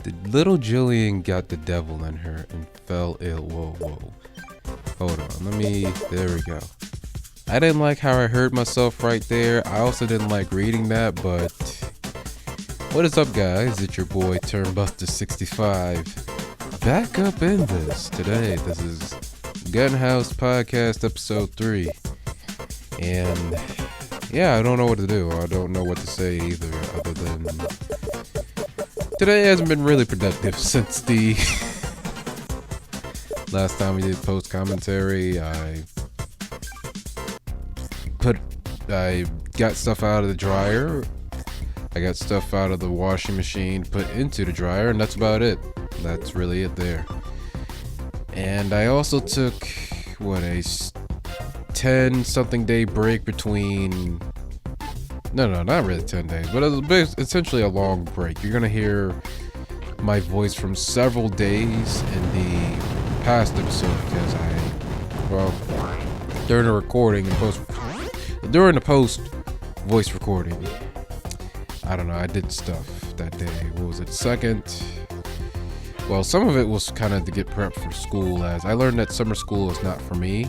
The little Jillian got the devil in her and fell ill. Whoa. Hold on, there we go. I didn't like how I heard myself right there. I also didn't like reading that, but what is up, guys? It's your boy Turnbuster65 back up in this today. This is GunHouse Podcast Episode 3. And yeah, I don't know what to do. I don't know what to say either, other than today hasn't been really productive since the last time we did post commentary. I got stuff out of the dryer. I got stuff out of the washing machine, put into the dryer, and that's about it. That's really it there. And I also took, a 10-something day break between... No, not really 10 days, but it was essentially a long break. You're going to hear my voice from several days in the past episode because during the recording and during the post voice recording, I don't know, I did stuff that day. What was it? Some of it was kind of to get prepped for school, as I learned that summer school is not for me.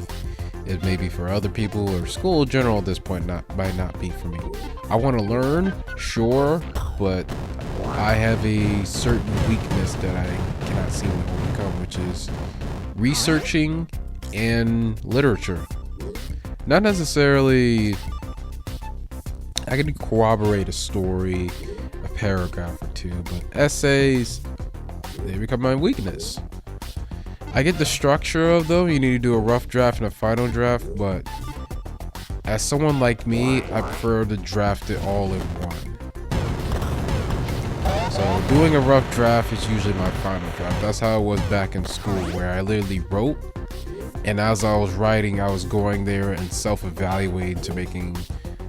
It may be for other people, or school in general at this point might not be for me. I want to learn, sure, but I have a certain weakness that I cannot seem to overcome, which is researching and literature. Not necessarily, I can corroborate a story, a paragraph or two, but essays, they become my weakness. I get the structure of them. You need to do a rough draft and a final draft, but as someone like me, I prefer to draft it all in one. So doing a rough draft is usually my final draft. That's how it was back in school, where I literally wrote, and as I was writing, I was going there and self-evaluating to making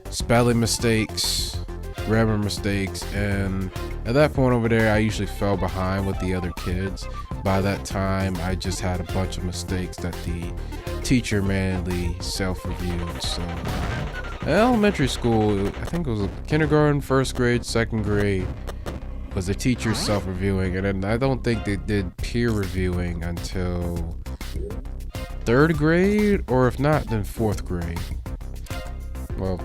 spelling mistakes, grammar mistakes, and at that point over there, I usually fell behind with the other kids. By that time, I just had a bunch of mistakes that the teacher manually self-reviewed. So, in elementary school, I think it was kindergarten, first grade, second grade, was the teacher self-reviewing, and then I don't think they did peer reviewing until third grade, or if not, then fourth grade. Well,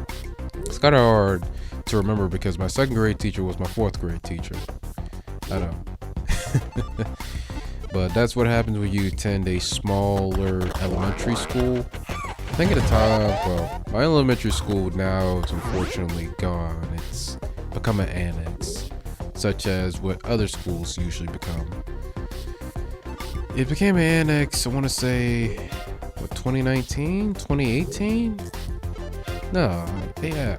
it's kind of hard to remember because my second grade teacher was my fourth grade teacher. I know. But that's what happens when you attend a smaller elementary school. I think at the time, my elementary school now is unfortunately gone. It's become an annex, such as what other schools usually become. It became an annex, I want to say, 2019, 2018? No, yeah.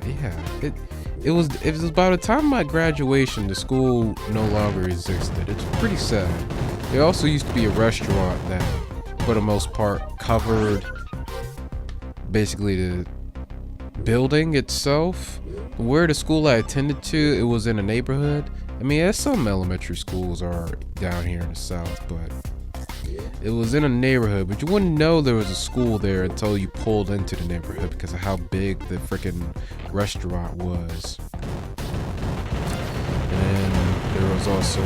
It was by the time of my graduation, the school no longer existed. It's pretty sad. There also used to be a restaurant that, for the most part, covered basically the building itself. Where the school I attended to, it was in a neighborhood. I mean, as some elementary schools are down here in the South, but it was in a neighborhood. But you wouldn't know there was a school there until you pulled into the neighborhood because of how big the freaking restaurant was. And then there was also a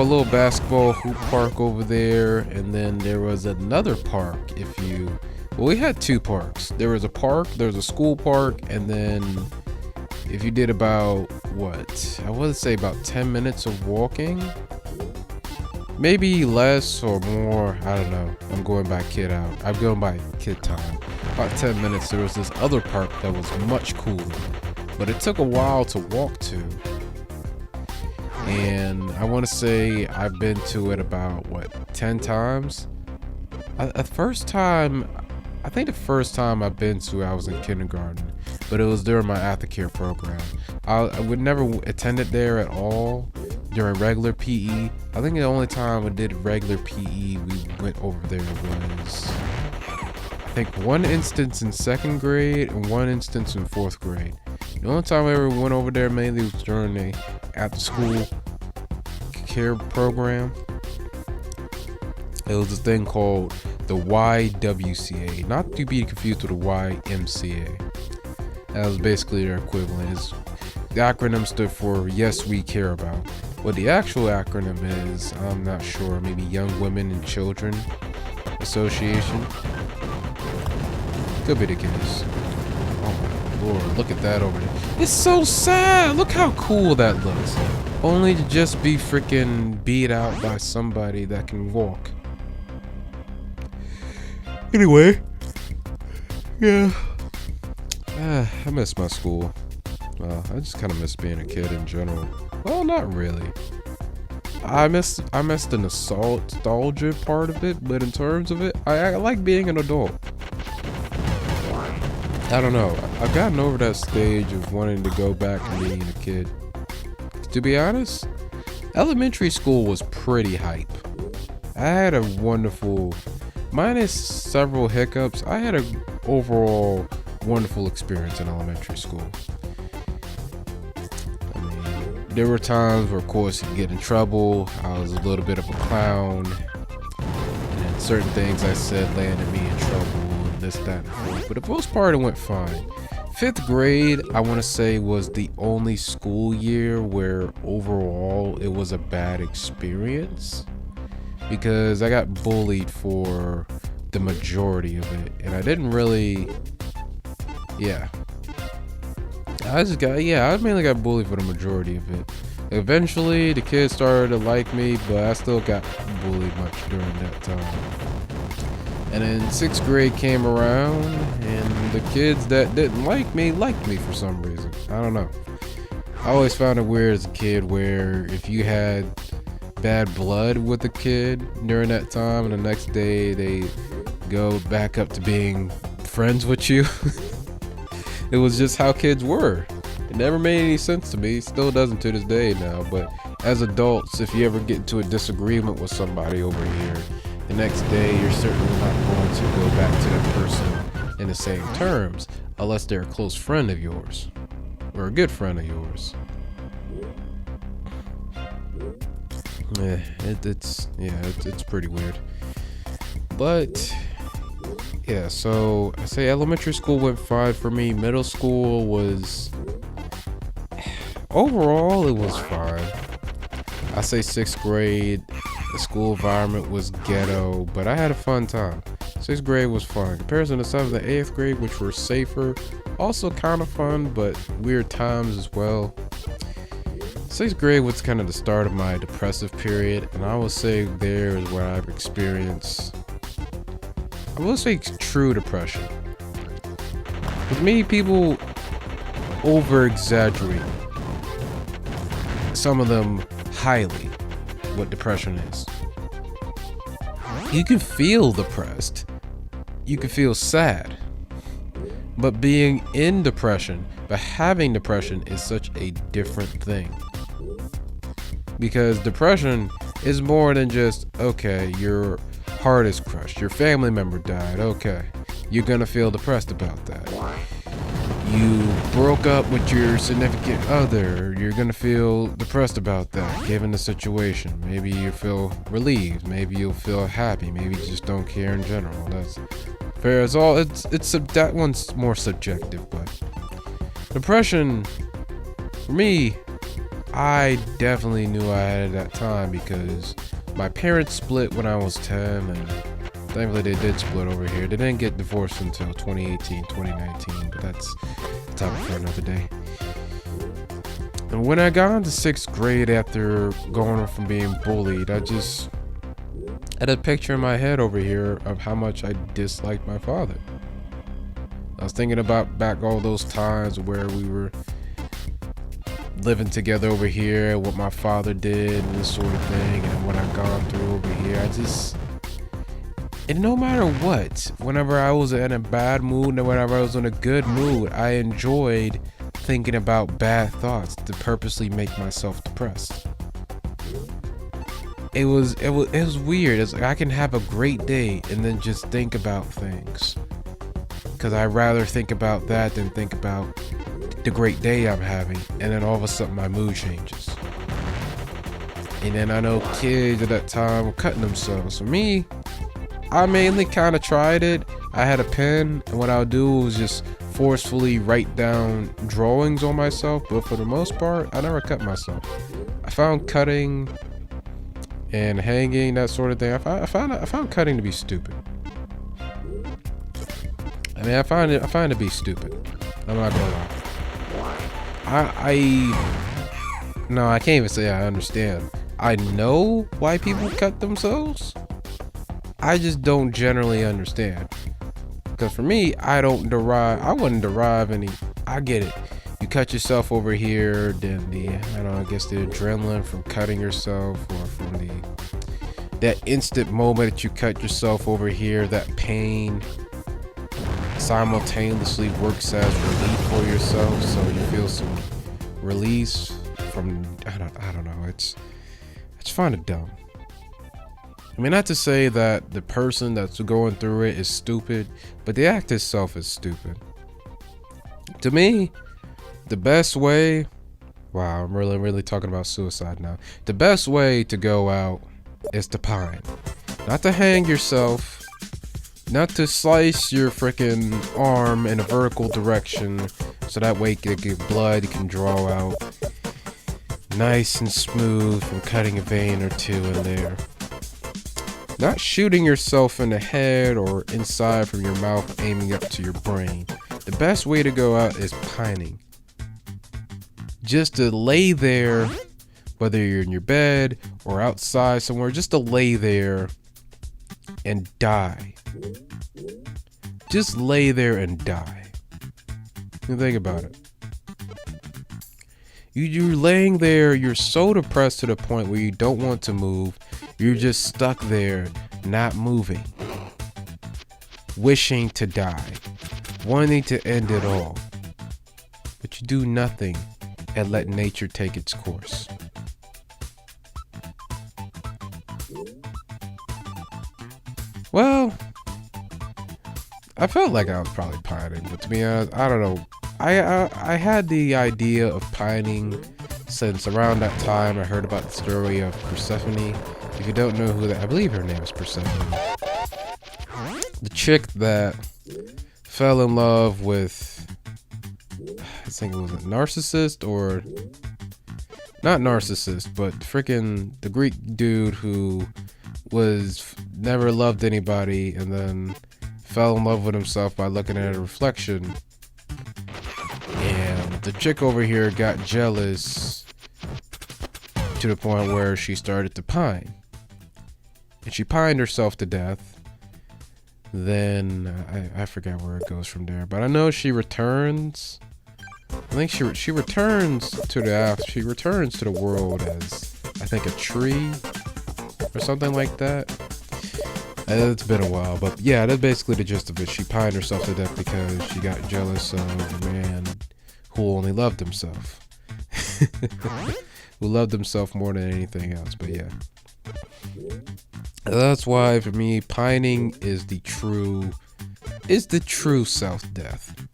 little basketball hoop park over there, and then there was another park. We had two parks. There was a park, there was a school park, and then if you did about I would say about 10 minutes of walking, maybe less or more, I don't know. I'm going by kid time. About 10 minutes, there was this other park that was much cooler, but it took a while to walk to. And I want to say I've been to it about 10 times. The first time I've been to, I was in kindergarten, but it was during my aftercare program. I would never attend it there at all during regular PE. I think the only time we did regular PE we went over there was, I think, one instance in second grade and one instance in fourth grade. The only time I ever went over there mainly was during the after school care program. It was this thing called the YWCA, not to be confused with the YMCA. That was basically their equivalent. the acronym stood for Yes We Care About. What the actual acronym is, I'm not sure. Maybe Young Women and Children Association. Could be the case. Oh my lord, look at that over there. It's so sad. Look how cool that looks. Only to just be freaking beat out by somebody that can walk. Anyway, yeah. I miss my school. I just kind of miss being a kid in general. Well, not really. I miss the nostalgia part of it, but in terms of it, I like being an adult. I don't know. I've gotten over that stage of wanting to go back to being a kid. To be honest, elementary school was pretty hype. I had a wonderful, minus several hiccups, I had an overall wonderful experience in elementary school. I mean, there were times where, of course, you'd get in trouble. I was a little bit of a clown, and certain things I said landed me in trouble, and this, that, and that. But for the most part, it went fine. 5th grade, I want to say, was the only school year where overall it was a bad experience, because I got bullied for the majority of it, and I didn't really, I mainly got bullied for the majority of it. Eventually, the kids started to like me, but I still got bullied much during that time. And then 6th grade came around, and the kids that didn't like me liked me for some reason. I don't know. I always found it weird as a kid where if you had bad blood with a kid during that time, and the next day they go back up to being friends with you. It was just how kids were. It never made any sense to me. Still doesn't to this day now. But as adults, if you ever get into a disagreement with somebody over here, the next day you're certainly not going to go back to that person in the same terms unless they're a close friend of yours or a good friend of yours. Yeah, it's pretty weird. But yeah, so I say elementary school went fine for me. Middle school was, overall, it was fine. I say 6th grade, the school environment was ghetto, but I had a fun time. 6th grade was fun. In comparison to 7th and 8th grade, which were safer, also kind of fun, but weird times as well. 6th grade was kind of the start of my depressive period, and I would say there is where I've experienced, I will say, true depression. With me, people over-exaggerate, some of them highly, what depression is. You can feel depressed. You can feel sad. But being in depression, but having depression is such a different thing. Because depression is more than just, okay, your heart is crushed, your family member died, okay, you're gonna feel depressed about that. You broke up with your significant other, you're gonna feel depressed about that, given the situation. Maybe you feel relieved, maybe you'll feel happy, maybe you just don't care in general. That's fair as all. It's that one's more subjective, but depression, for me, I definitely knew I had it at that time because my parents split when I was 10, and thankfully they did split over here. They didn't get divorced until 2018, 2019, but that's a topic for another day. And when I got into 6th grade after going from being bullied, I just had a picture in my head over here of how much I disliked my father. I was thinking about back all those times where we were living together over here, what my father did and this sort of thing, and what I've gone through over here. And no matter what, whenever I was in a bad mood and whenever I was in a good mood, I enjoyed thinking about bad thoughts to purposely make myself depressed. It was weird. It's like I can have a great day and then just think about things, because I'd rather think about that than think about the great day I'm having, and then all of a sudden my mood changes. And then I know kids at that time were cutting themselves. For me, I mainly kind of tried it. I had a pen, and what I would do was just forcefully write down drawings on myself, but for the most part, I never cut myself. I found cutting and hanging, that sort of thing. I found cutting to be stupid. I mean, I find it to be stupid. I'm not gonna lie. No, I can't even say I understand. I know why people cut themselves. I just don't generally understand. Because for me, I wouldn't derive any. I get it. You cut yourself over here, then I guess the adrenaline from cutting yourself, or from that instant moment that you cut yourself over here, that pain simultaneously works as relief for yourself, so you feel some release from, I don't know, it's kind of dumb. I mean, not to say that the person that's going through it is stupid, but the act itself is stupid. To me, the best way, wow, I'm really talking about suicide now. The best way to go out is to pine. Not to hang yourself, not to slice your freaking arm in a vertical direction so that way blood can draw out nice and smooth from cutting a vein or two in there. Not shooting yourself in the head or inside from your mouth aiming up to your brain. The best way to go out is pining. Just to lay there, whether you're in your bed or outside somewhere, just to lay there and die. Just lay there and die. You think about it. You're laying there, you're so depressed to the point where you don't want to move. You're just stuck there, not moving. Wishing to die. Wanting to end it all. But you do nothing and let nature take its course. Well, I felt like I was probably pining, but to be honest, I don't know. I had the idea of pining since around that time I heard about the story of Persephone. If you don't know who that, I believe her name is Persephone. The chick that fell in love with, I think it was a narcissist, or not narcissist, but freaking the Greek dude who was never loved anybody and then fell in love with himself by looking at a reflection. And the chick over here got jealous to the point where she started to pine. And she pined herself to death. Then I forget where it goes from there, but I know she returns. I think she returns to the world as, I think, a tree or something like that. It's been a while, but yeah, that's basically the gist of it. She pined herself to death because she got jealous of a man who only loved himself. Who loved himself more than anything else, but yeah. That's why for me, pining is the true self-death.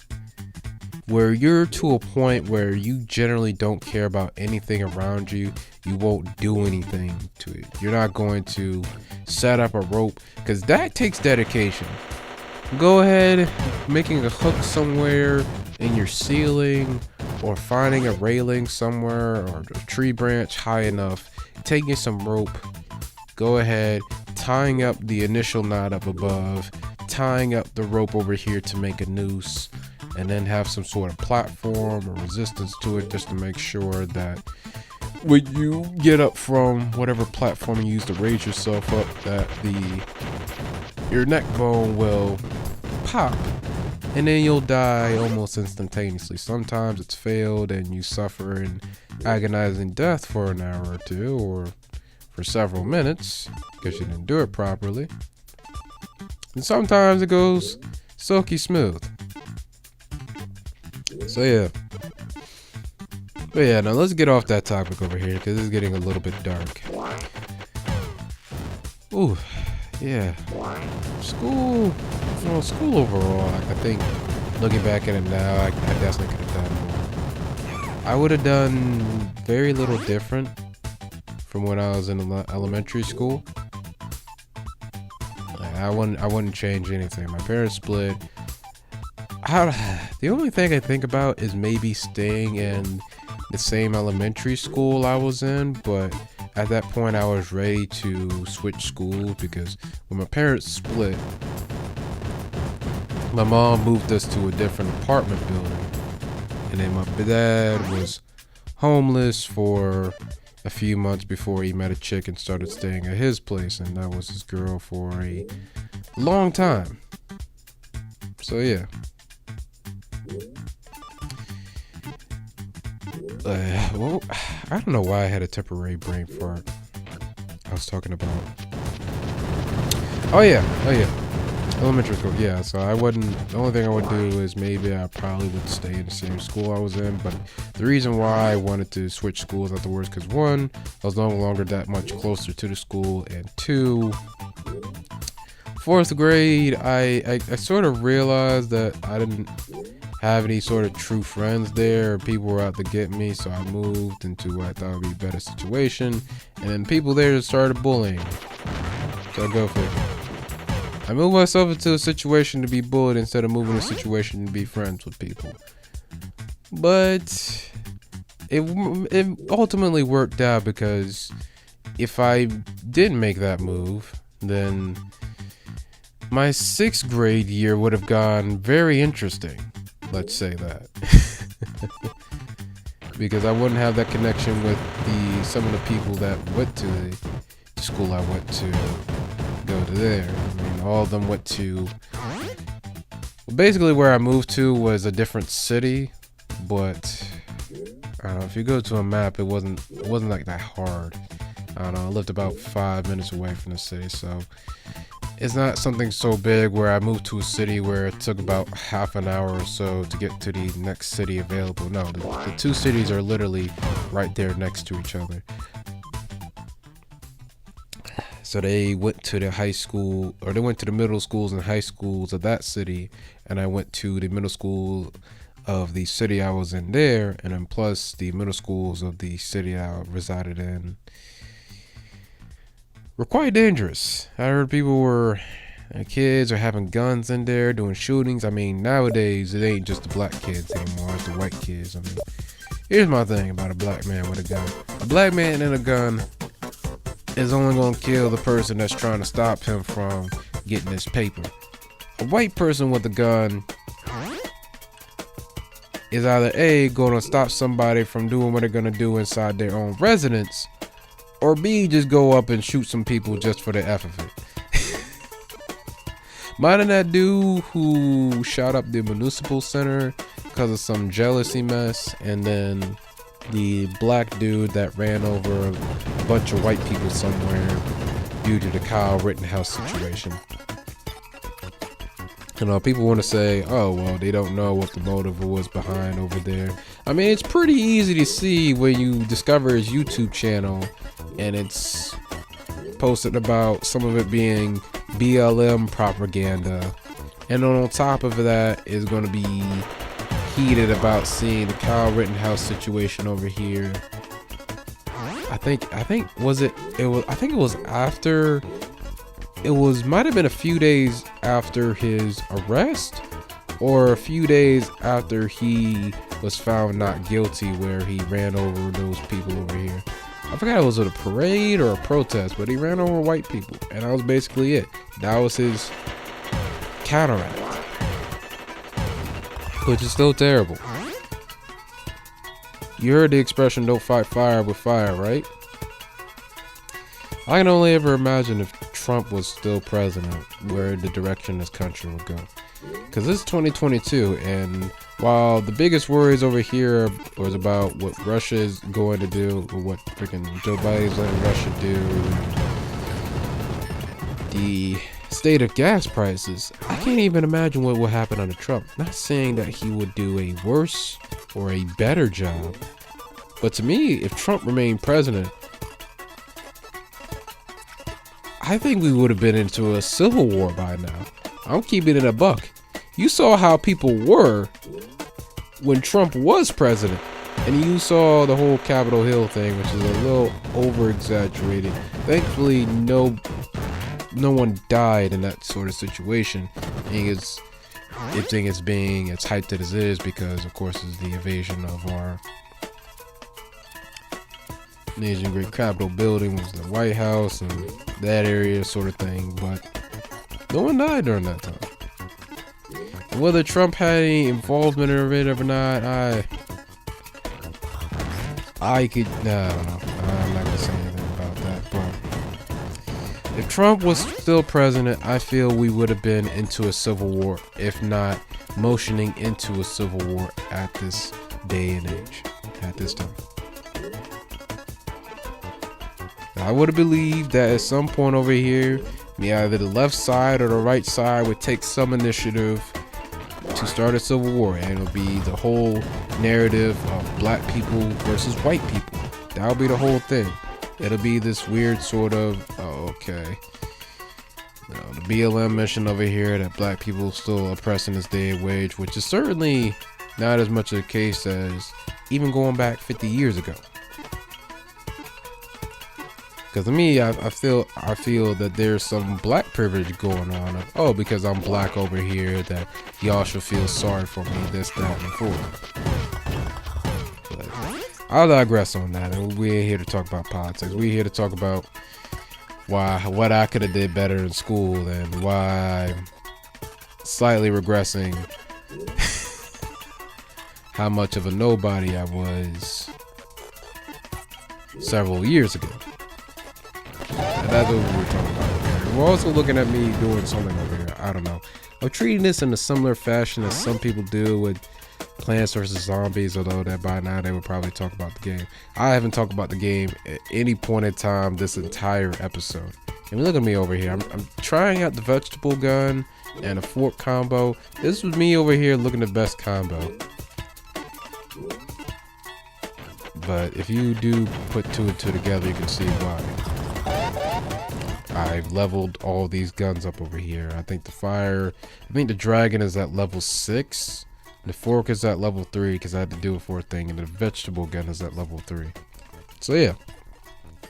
Where you're to a point where you generally don't care about anything around you. You won't do anything to it. You're not going to set up a rope, because that takes dedication. Go ahead, making a hook somewhere in your ceiling, or finding a railing somewhere, or a tree branch high enough, taking some rope, go ahead, tying up the initial knot up above, tying up the rope over here to make a noose, and then have some sort of platform or resistance to it, just to make sure that when you get up from whatever platform you use to raise yourself up, that your neck bone will pop, and then you'll die almost instantaneously. Sometimes it's failed and you suffer an agonizing death for an hour or two, or for several minutes, because you didn't do it properly. And sometimes it goes silky smooth. So yeah. But yeah, now let's get off that topic over here, because it's getting a little bit dark. Ooh, yeah. School overall, I think, looking back at it now, I definitely could have done more. I would have done very little different from when I was in elementary school. I wouldn't change anything. My parents split. The only thing I think about is maybe staying in the same elementary school I was in, but at that point I was ready to switch schools because when my parents split, my mom moved us to a different apartment building, and then my dad was homeless for a few months before he met a chick and started staying at his place, and that was his girl for a long time. So yeah. Well, I don't know why I had a temporary brain fart. I was talking about. Oh yeah. Elementary school. Yeah. So I wouldn't. The only thing I would do is maybe I probably would stay in the same school I was in. But the reason why I wanted to switch schools afterwards, because one, I was no longer that much closer to the school, and two, fourth grade, I sort of realized that I didn't have any sort of true friends there. People were out to get me, so I moved into what I thought would be a better situation, and then people there just started bullying. So I go figure. I moved myself into a situation to be bullied instead of moving a situation to be friends with people. But it ultimately worked out, because if I didn't make that move, then my 6th grade year would have gone very interesting. Let's say that. Because I wouldn't have that connection with some of the people that went to the school I went to go to there. I mean, all of them went to... Basically, where I moved to was a different city, but I don't know, if you go to a map, it wasn't like that hard. I don't know, I lived about 5 minutes away from the city, so it's not something so big where I moved to a city where it took about half an hour or so to get to the next city available. No, the two cities are literally right there next to each other. So they went to the high school, or they went to the middle schools and high schools of that city, and I went to the middle school of the city I was in there, and then plus the middle schools of the city I resided in were quite dangerous. I heard kids are having guns in there, doing shootings. I mean, nowadays, it ain't just the black kids anymore, it's the white kids. I mean, here's my thing about a black man with a gun. A black man and a gun is only gonna kill the person that's trying to stop him from getting his paper. A white person with a gun is either A, gonna stop somebody from doing what they're gonna do inside their own residence, or B, just go up and shoot some people just for the F of it. Minding that dude who shot up the municipal center because of some jealousy mess, and then the black dude that ran over a bunch of white people somewhere due to the Kyle Rittenhouse situation. You know, people want to say, oh, well, they don't know what the motive was behind over there. I mean, it's pretty easy to see when you discover his YouTube channel and it's posted about some of it being BLM propaganda. And on top of that is going to be heated about seeing the Kyle Rittenhouse situation over here. I think it might have been a few days after his arrest, or a few days after he was found not guilty, where he ran over those people over here. I forgot it was at a parade or a protest, but he ran over white people, and that was basically it. That was his counteract, which is still terrible. You heard the expression, don't fight fire with fire, right? I can only ever imagine if Trump was still president, where the direction this country would go. Because this is 2022, and while the biggest worries over here was about what Russia is going to do, or what freaking Joe Biden's letting Russia do, the state of gas prices, I can't even imagine what will happen under Trump. Not saying that he would do a worse or a better job, but to me, if Trump remained president, I think we would have been into a civil war by now. I'm keeping it a buck. You saw how people were when Trump was president, and you saw the whole Capitol Hill thing, which is a little over exaggerated. Thankfully, no one died in that sort of situation. everything is being as hyped as it is because, of course, it's the invasion of our nation. Great Capitol building was the White House and that area sort of thing, but no one died during that time. Whether Trump had any involvement in it or not, I don't know. I'm not gonna say anything about that, but if Trump was still president, I feel we would have been into a civil war, if not motioning into a civil war at this day and age, at this time. I would have believed that at some point over here, either the left side or the right side would take some initiative to start a civil war, and it'll be the whole narrative of black people versus white people. That'll be the whole thing. It'll be this weird sort of, the BLM mission over here that black people still oppressing this day and wage, which is certainly not as much a case as even going back 50 years ago. Because to me, I feel that there's some black privilege going on. Because I'm black over here, that y'all should feel sorry for me, this, that, and the fourth. But I'll digress on that. And we ain't here to talk about politics. We're here to talk about what I could have did better in school and why I'm slightly regressing how much of a nobody I was several years ago. And that's what we were talking about over here. We're also looking at me doing something over here. I don't know. I'm treating this in a similar fashion as some people do with Plants vs. Zombies, although that by now they would probably talk about the game. I haven't talked about the game at any point in time this entire episode. And look at me over here. I'm trying out the vegetable gun and a fork combo. This was me over here looking the best combo. But if you do put two and two together, you can see why. I've leveled all these guns up over here. I think the dragon is at level 6. The fork is at level 3 because I had to do it for a thing, and the vegetable gun is at level 3. So yeah.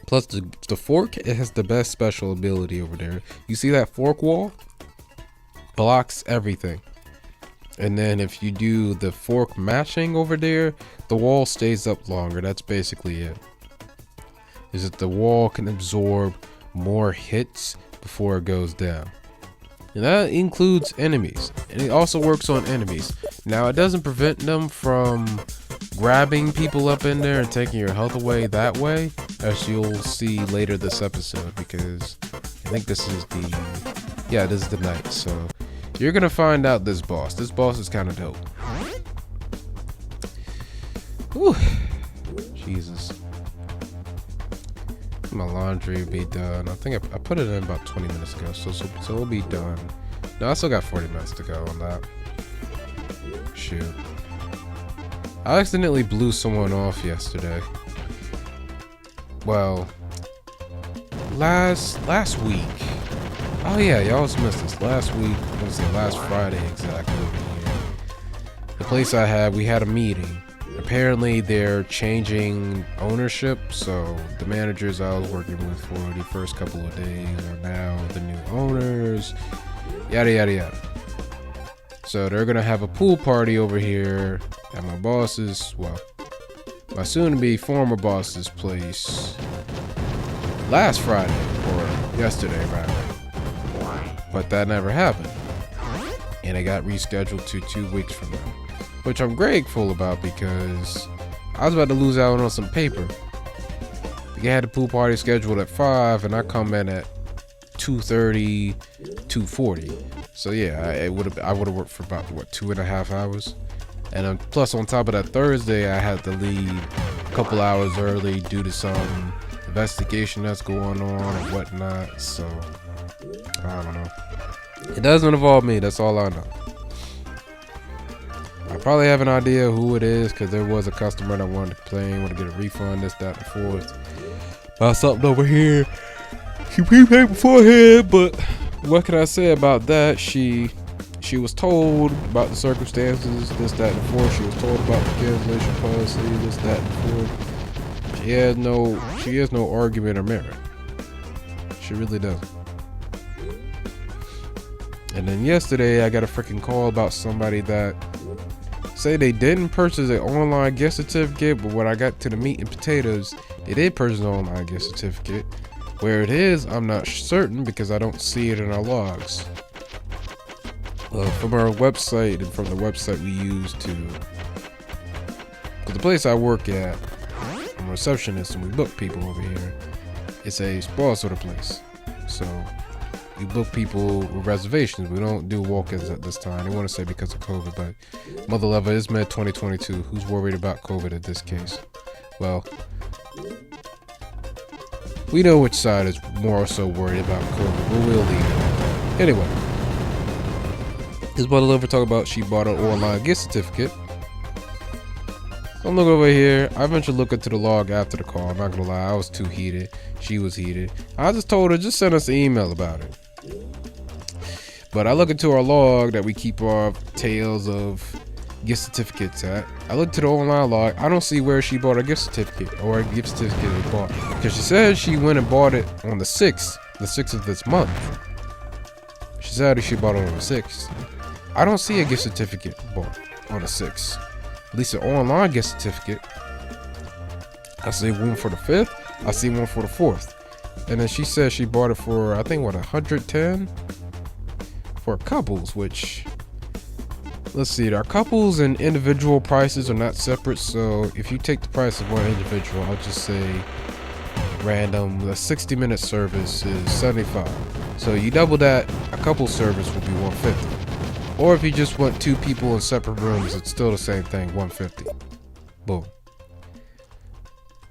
Plus the fork, it has the best special ability over there. You see that fork wall? Blocks everything. And then if you do the fork matching over there, the wall stays up longer. That's basically it. Is that the wall can absorb more hits before it goes down. And that includes enemies. And it also works on enemies. Now, it doesn't prevent them from grabbing people up in there and taking your health away that way, as you'll see later this episode, because I think this is the night. So you're gonna find out this boss. This boss is kind of dope. Whew. Jesus. My laundry will be done. I think I put it in about 20 minutes ago, so it'll be done. No, I still got 40 minutes to go on that. Shoot. I accidentally blew someone off yesterday. Well, last week. Oh yeah, y'all missed this. Last week, last Friday exactly. The place we had a meeting. Apparently they're changing ownership, so the managers I was working with for the first couple of days are now the new owners, yada yada yada. So they're gonna have a pool party over here at my boss's, my soon-to-be former boss's place last Friday, or yesterday rather, but that never happened, and it got rescheduled to 2 weeks from now. Which I'm grateful about because I was about to lose out on some paper. They had the pool party scheduled at 5 and I come in at 2:30, 2:40. So yeah, I would have worked for about 2.5 hours. And plus on top of that, Thursday I had to leave a couple hours early due to some investigation that's going on and whatnot. So I don't know. It doesn't involve me, that's all I know. I probably have an idea who it is because there was a customer that wanted to complain, want to get a refund, this, that, and forth. About something over here. She prepaid beforehand, but what can I say about that? She was told about the circumstances, this, that, and the fourth. She was told about the cancellation policy, this, that, and the fourth. She has no argument or merit. She really doesn't. And then yesterday I got a freaking call about somebody that say they didn't purchase an online gift certificate, but when I got to the meat and potatoes, they did purchase an online gift certificate. Where it is, I'm not certain because I don't see it in our logs. From our website and from the website we use to, because the place I work at, I'm a receptionist and we book people over here. It's a spa sort of place, so we book people with reservations. We don't do walk-ins at this time. They want to say because of COVID, but mother lover, is mid 2022. Who's worried about COVID in this case? Well, we know which side is more so worried about COVID, but we'll leave it. Anyway, this mother lover talk about she bought an online gift certificate. So I'm looking over here. I eventually look into the log after the call. I'm not gonna lie, I was too heated. She was heated. I just told her, just send us an email about it. But I look into our log that we keep our tales of gift certificates at. I look to the online log. I don't see where she bought a gift certificate or a gift certificate they bought. Because she said she went and bought it on the 6th of this month. She said she bought it on the 6th. I don't see a gift certificate bought on the 6th. At least an online gift certificate. I see one for the 5th. I see one for the 4th. And then she said she bought it for, I think, what, 110 for couples, which, let's see, our couples and individual prices are not separate. So if you take the price of one individual, I'll just say random, the 60-minute service is 75. So you double that, a couple service would be 150. Or if you just want two people in separate rooms, it's still the same thing, 150. Boom.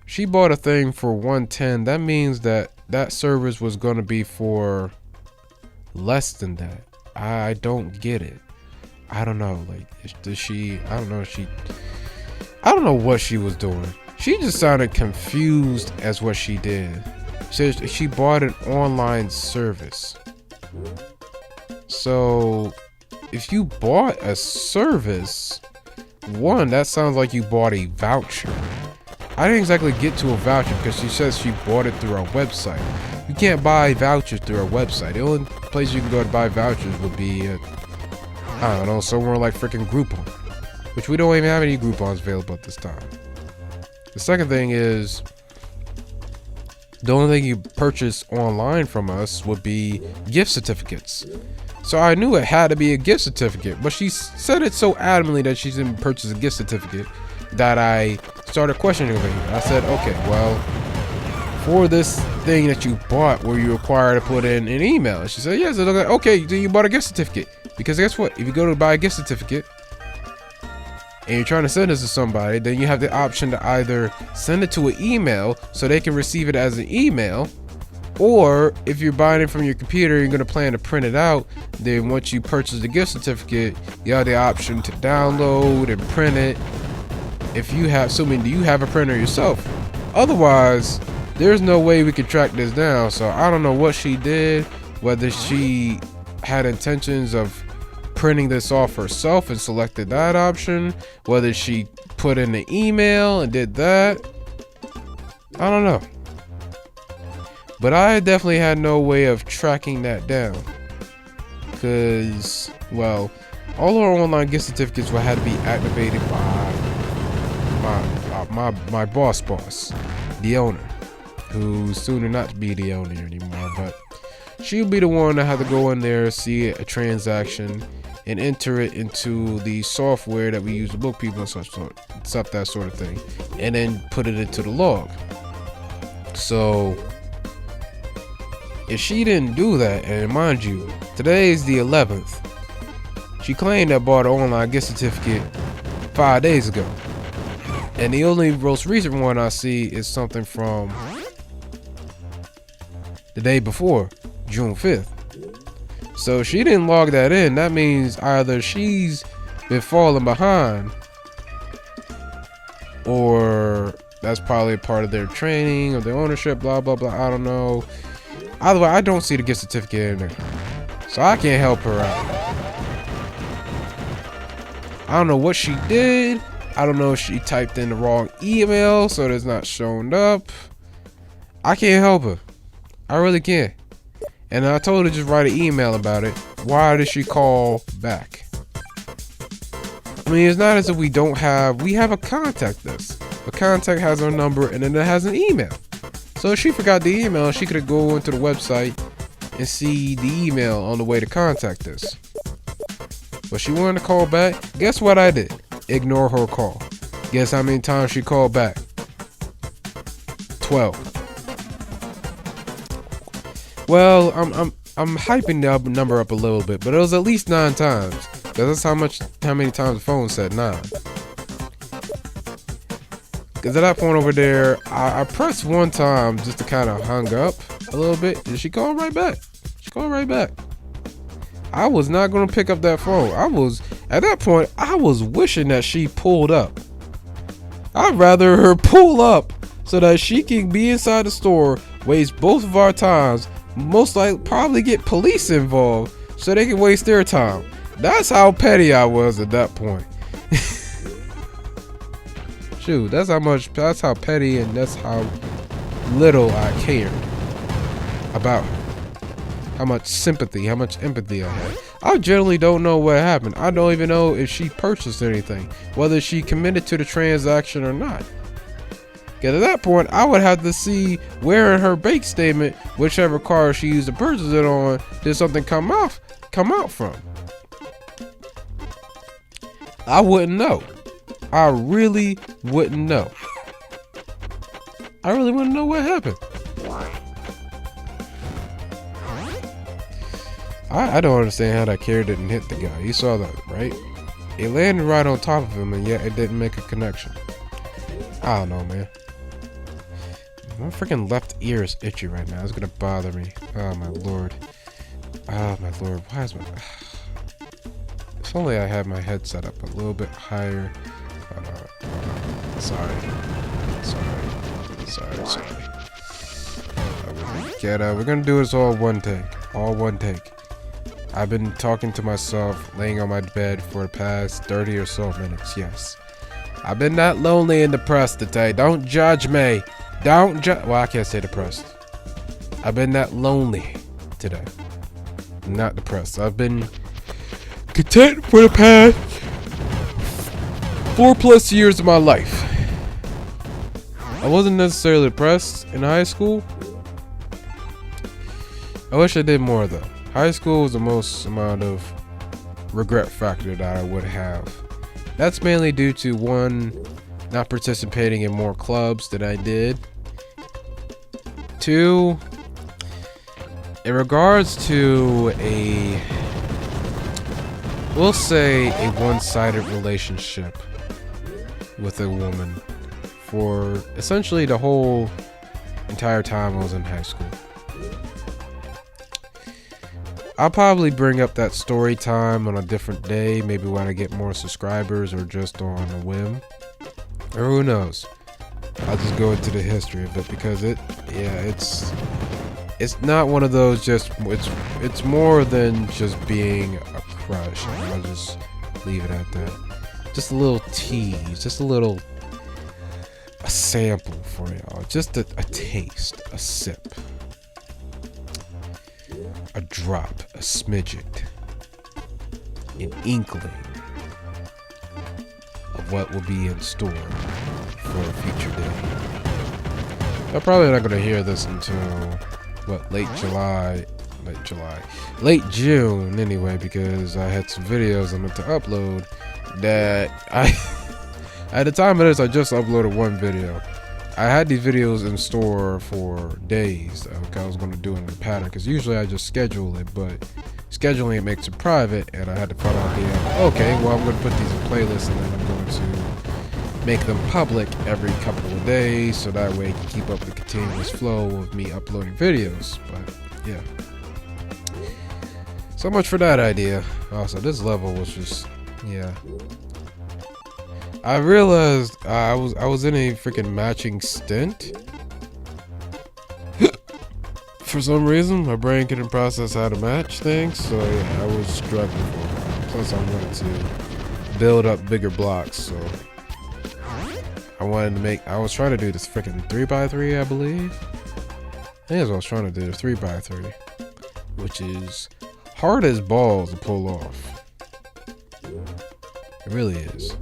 She bought a thing for 110. That means that that service was going to be for less than that. I don't get it. I don't know. Like, does she? I don't know. I don't know what she was doing. She just sounded confused as what she did. She bought an online service. So if you bought a service, one, that sounds like you bought a voucher. I didn't exactly get to a voucher because she says she bought it through our website. You can't buy vouchers through our website. The only place you can go to buy vouchers would be at, I don't know, somewhere like freaking Groupon, which we don't even have any Groupons available at this time. The second thing is, the only thing you purchase online from us would be gift certificates. So I knew it had to be a gift certificate, but she said it so adamantly that she didn't purchase a gift certificate that I started questioning over here. I said, okay, well, for this thing that you bought, were you required to put in an email? She said, yes. I was like, okay, then you bought a gift certificate. Because guess what? If you go to buy a gift certificate and you're trying to send this to somebody, then you have the option to either send it to an email so they can receive it as an email, or if you're buying it from your computer, you're going to plan to print it out. Then once you purchase the gift certificate, you have the option to download and print it. If you have, assuming do you have a printer yourself? Otherwise, there's no way we can track this down. So I don't know what she did, whether she had intentions of printing this off herself and selected that option, whether she put in the email and did that. I don't know. But I definitely had no way of tracking that down. Because, well, all our online gift certificates will have to be activated by my boss, the owner, who's soon to not be the owner anymore. But she'll be the one that had to go in there, see a transaction, and enter it into the software that we use to book people and stuff, that sort of thing, and then put it into the log. So if she didn't do that, and mind you, today is the 11th, she claimed that bought an online gift certificate 5 days ago. And the only most recent one I see is something from the day before, June 5th. So she didn't log that in. That means either she's been falling behind, or that's probably a part of their training or their ownership, blah, blah, blah. I don't know. Either way, I don't see the gift certificate in there. So I can't help her out. I don't know what she did. I don't know if she typed in the wrong email, so it's not showing up. I can't help her. I really can't. And I told her just write an email about it. why did she call back? I mean, it's not as if we have a contact list. A contact has our number and then it has an email. So if she forgot the email, she could go into the website and see the email on the way to contact us. But she wanted to call back. Guess what I did? Ignore her call. Guess how many times she called back? 12. Well, I'm hyping the number up a little bit, but it was at least 9 times. Because that's how many times the phone said 9. Because at that point over there, I pressed 1 time just to kind of hung up a little bit, and she called right back. I was not going to pick up that phone. At that point, I was wishing that she pulled up. I'd rather her pull up so that she can be inside the store, waste both of our times, most likely probably get police involved so they can waste their time. That's how petty I was at that point. Shoot, that's how petty and that's how little I cared about her. How much sympathy, how much empathy I had. I generally don't know what happened. I don't even know if she purchased anything, whether she committed to the transaction or not. Because at that point, I would have to see where in her bank statement, whichever card she used to purchase it on, did something come out from. I wouldn't know. I really wouldn't know. I really wouldn't know what happened. I don't understand how that carrier didn't hit the guy. You saw that, right? It landed right on top of him, and yet it didn't make a connection. I don't know, man. My freaking left ear is itchy right now. It's gonna bother me. Oh my lord. Oh my lord. Why is my... If only I had my head set up a little bit higher. Sorry. We're gonna do this all one take. I've been talking to myself, laying on my bed for the past 30 or so minutes, yes. I've been that lonely and depressed today. Don't judge me. Well, I can't say depressed. I've been that lonely today. Not depressed. I've been content for the past 4+ years of my life. I wasn't necessarily depressed in high school. I wish I did more though. High school was the most amount of regret factor that I would have. That's mainly due to 1, not participating in more clubs than I did. 2, in regards to we'll say a one-sided relationship with a woman for essentially the whole entire time I was in high school. I'll probably bring up that story time on a different day, maybe when I get more subscribers or just on a whim. Or who knows. I'll just go into the history of it because it's not one of those it's more than just being a crush. And I'll just leave it at that. Just a little tease, just a sample for y'all. Just a taste, a sip. A drop, a smidget, an inkling of what will be in store for a future day. I'm probably not going to hear this until, late June anyway, because I had some videos I meant to upload that at the time of this, I just uploaded 1 video. I had these videos in store for days. I was going to do it in the pattern because usually I just schedule it, but scheduling it makes it private, and I had to put out okay, well, I'm going to put these in playlists and then I'm going to make them public every couple of days so that way I can keep up the continuous flow of me uploading videos. But yeah, so much for that idea. Also, this level was just, yeah. I realized I was in a freaking matching stint. For some reason, my brain couldn't process how to match things, so yeah, I was struggling for a while. Plus, I wanted to build up bigger blocks, so I was trying to do this freaking 3x3, I believe. I think that's what I was trying to do, 3x3, which is hard as balls to pull off. It really is.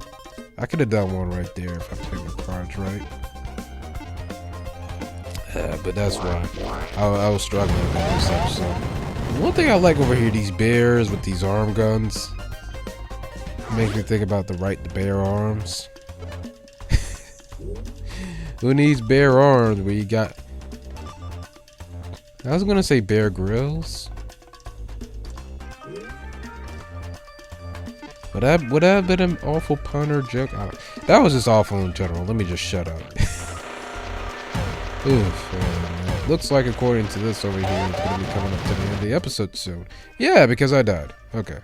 I could have done one right there if I played my cards right. But that's why I was struggling with this episode. One thing I like over here, these bears with these arm guns. Makes me think about the right to bear arms. Who needs bear arms where you got... I was gonna say Bear Grylls. Would that have been an awful pun or joke? That was just awful in general. Let me just shut up. Oof. Looks like according to this over here, it's gonna be coming up to the end of the episode soon. Yeah, because I died. Okay.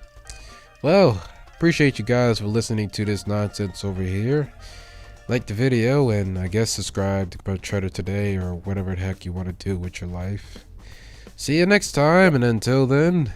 Well, appreciate you guys for listening to this nonsense over here. Like the video and I guess subscribe to Treader Today or whatever the heck you want to do with your life. See you next time, and until then,